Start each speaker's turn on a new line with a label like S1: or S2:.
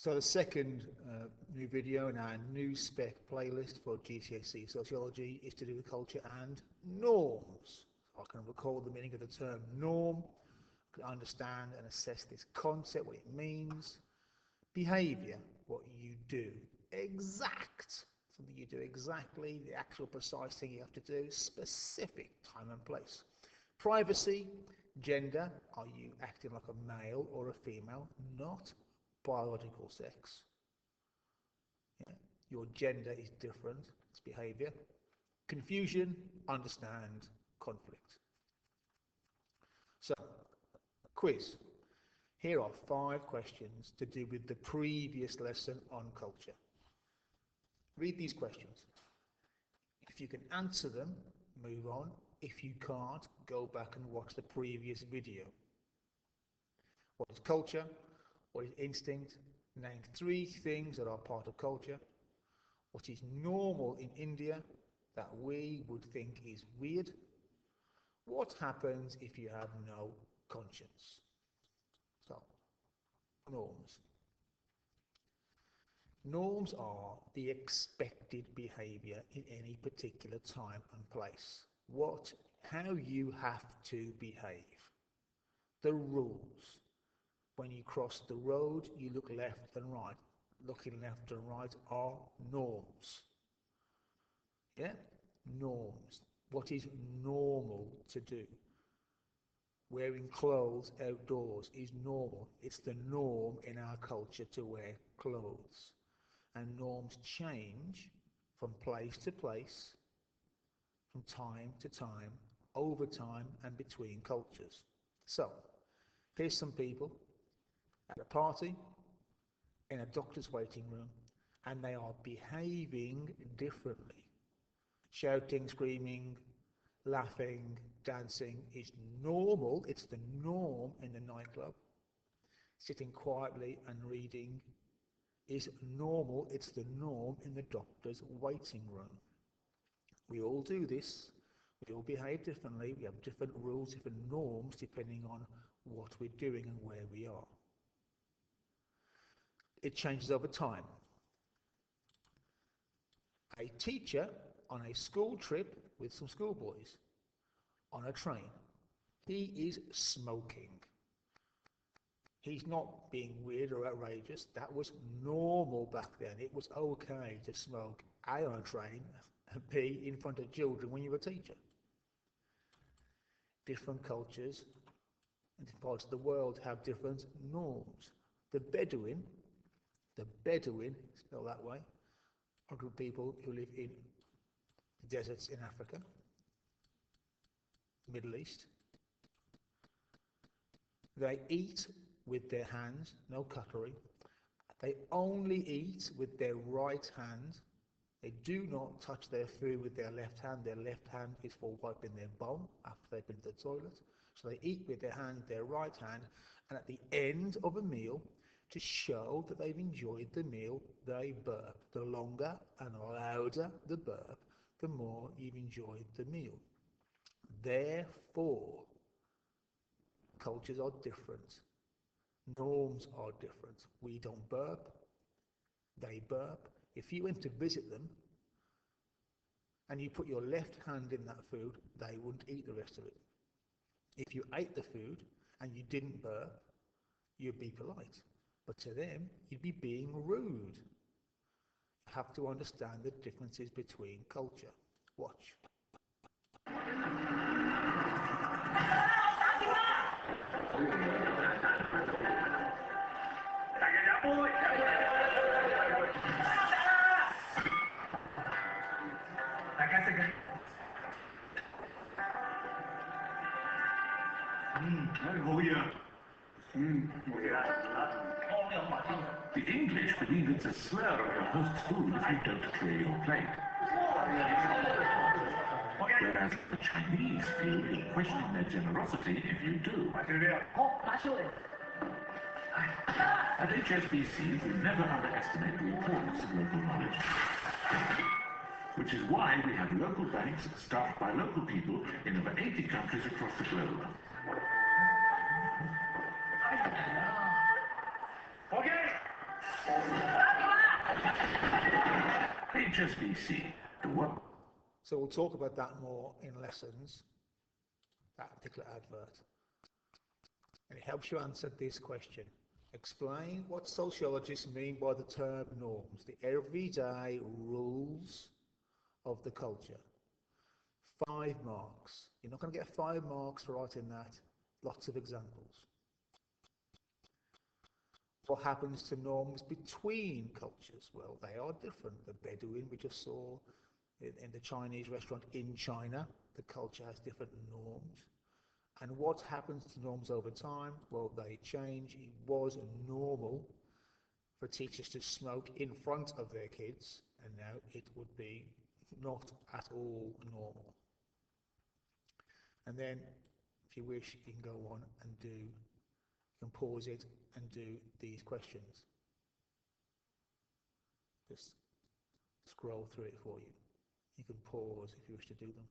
S1: So the second new video in our new spec playlist for GCSE Sociology is to do with culture and norms. I can recall the meaning of the term norm, can understand and assess this concept, what it means. Behaviour, what you do. Exact, something you do exactly, the actual precise thing you have to do. Specific, time and place. Privacy, gender, are you acting like a male or a female? Not biological sex. Yeah. Your gender is different, it's behaviour. Confusion, understand, conflict. So, quiz. Here are 5 questions to do with the previous lesson on culture. Read these questions. If you can answer them, move on. If you can't, go back and watch the previous video. What is culture? What is instinct? Name 3 things that are part of culture. What is normal in India that we would think is weird? What happens if you have no conscience? So, norms. Norms are the expected behaviour in any particular time and place. How you have to behave. The rules. When you cross the road, you look left and right. Looking left and right are norms. Yeah? Norms. What is normal to do? Wearing clothes outdoors is normal. It's the norm in our culture to wear clothes. And norms change from place to place, from time to time, over time, and between cultures. So, here's some people at a party, in a doctor's waiting room, and they are behaving differently. Shouting, screaming, laughing, dancing is normal. It's the norm in the nightclub. Sitting quietly and reading is normal. It's the norm in the doctor's waiting room. We all do this. We all behave differently. We have different rules, different norms, depending on what we're doing and where we are. It changes over time. A teacher on a school trip with some schoolboys on a train. He is smoking. He's not being weird or outrageous. That was normal back then. It was okay to smoke A, on a train, and B, in front of children when you were a teacher. Different cultures and different parts of the world have different norms. The Bedouin, spelled that way, are a group of people who live in deserts in Africa, Middle East. They eat with their hands, no cutlery. They only eat with their right hand. They do not touch their food with their left hand. Their left hand is for wiping their bum after they've been to the toilet. So they eat with their hand, their right hand, and at the end of a meal, to show that they've enjoyed the meal, they burp. The longer and louder the burp, the more you've enjoyed the meal. Therefore, cultures are different. Norms are different. We don't burp, they burp. If you went to visit them and you put your left hand in that food, they wouldn't eat the rest of it. If you ate the food and you didn't burp, you'd be polite. But to them, you'd be being rude. You have to understand the differences between culture. Watch.
S2: The English believe it's a slur on your host's food if you don't clear your plate. Whereas the Chinese feel you're questioning their generosity if you do. At HSBC, we never underestimate the importance of local knowledge. Which is why we have local banks staffed by local people in over 80 countries across the globe. Okay. HSBC, the one.
S1: So we'll talk about that more in lessons, that particular advert. And it helps you answer this question. Explain what sociologists mean by the term norms, the everyday rules of the culture. 5 marks. You're not going to get 5 marks for writing that. Lots of examples. What happens to norms between cultures? Well, they are different. The Bedouin we just saw in the Chinese restaurant in China, the culture has different norms. And what happens to norms over time? Well, they change. It was normal for teachers to smoke in front of their kids, and now it would be not at all normal. And then, if you wish, you can go on and you can pause it and do these questions. Just scroll through it for you. You can pause if you wish to do them.